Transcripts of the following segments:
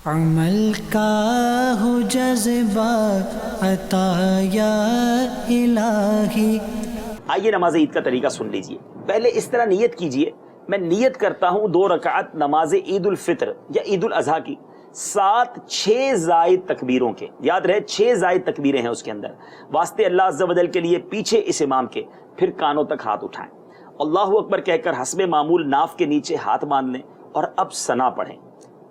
عمل کا ہو جذبہ عطا یا الہی۔ آئیے نماز عید کا طریقہ سن لیجئے۔ پہلے اس طرح نیت کیجئے، میں نیت کرتا ہوں 2 رکعت نماز عید الفطر یا عید الاضحیٰ کی 6 زائد تکبیروں کے، یاد رہے 6 زائد تکبیریں ہیں اس کے اندر، واسطے اللہ عز و جل کے لیے پیچھے اس امام کے، پھر کانوں تک ہاتھ اٹھائیں، اللہ اکبر کہہ کر حسب معمول ناف کے نیچے ہاتھ باندھ لیں اور اب ثنا پڑھیں،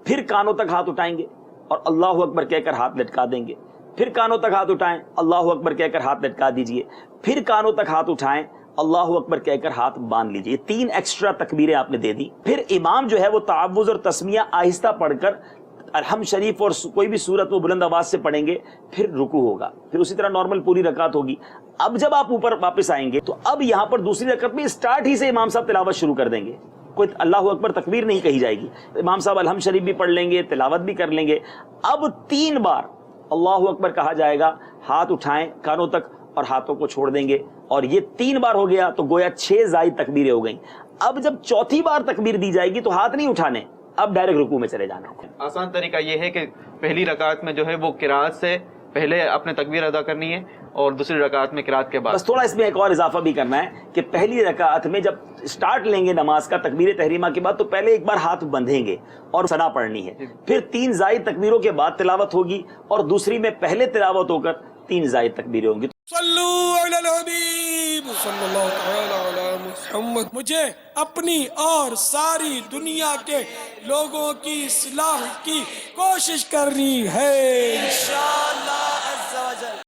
پھر کانوں تک ہاتھ اٹھائیں گے اور اللہ اکبر کہہ کر ہاتھ لٹکا دیں گے، پھر کانوں تک ہاتھ اٹھائیں، اللہ اکبر کہہ کر ہاتھ لٹکا دیجئے، پھر کانوں تک ہاتھ اٹھائیں، اللہ اکبر کہہ کر ہاتھ باندھ لیجئے۔ 3 ایکسٹرا تکبیریں آپ نے دے دی۔ پھر امام جو ہے وہ تعوذ اور تسمیہ آہستہ پڑھ کر الحمد شریف اور کوئی بھی سورت وہ بلند آواز سے پڑھیں گے، پھر رکوع ہوگا، پھر اسی طرح نارمل پوری رکعت ہوگی۔ اب جب آپ اوپر واپس آئیں گے تو اب یہاں پر دوسری رکعت میں اسٹارٹ ہی سے امام صاحب تلاوت شروع کر دیں گے، کوئی اللہ اکبر تکبیر نہیں کہی جائے گی، امام صاحب الحمد شریف بھی پڑھ لیں گے، تلاوت بھی کر لیں گے۔ اب 3 بار اللہ اکبر کہا جائے گا، ہاتھ اٹھائیں کانوں تک اور ہاتھوں کو چھوڑ دیں گے، اور یہ 3 بار ہو گیا تو گویا 6 زائد تکبیریں ہو گئیں۔ اب جب چوتھی بار تکبیر دی جائے گی تو ہاتھ نہیں اٹھانے، اب ڈائریکٹ رکوع میں چلے جانا ہے۔ آسان طریقہ یہ ہے کہ پہلی رکعت میں جو ہے وہ قرات سے پہلے اپنے تکبیر ادا کرنی ہے اور دوسری رکعت میں قرات کے بعد۔ بس تھوڑا اس میں ایک اور اضافہ بھی کرنا ہے کہ پہلی رکعت میں جب سٹارٹ لیں گے نماز کا تکبیر تحریمہ کے بعد تو پہلے ایک بار ہاتھ بندھیں گے اور ثنا پڑھنی ہے، پھر 3 زائد تکبیروں کے بعد تلاوت ہوگی اور دوسری میں پہلے تلاوت ہو کر 3 زائد تکبیریں ہوں گی۔ صلو علی الحبیب صلی اللہ تعالی علی محمد۔ مجھے اپنی اور ساری دنیا کے لوگوں کی اصلاح کی کوشش کرنی ہے انشاءاللہ عز و جل۔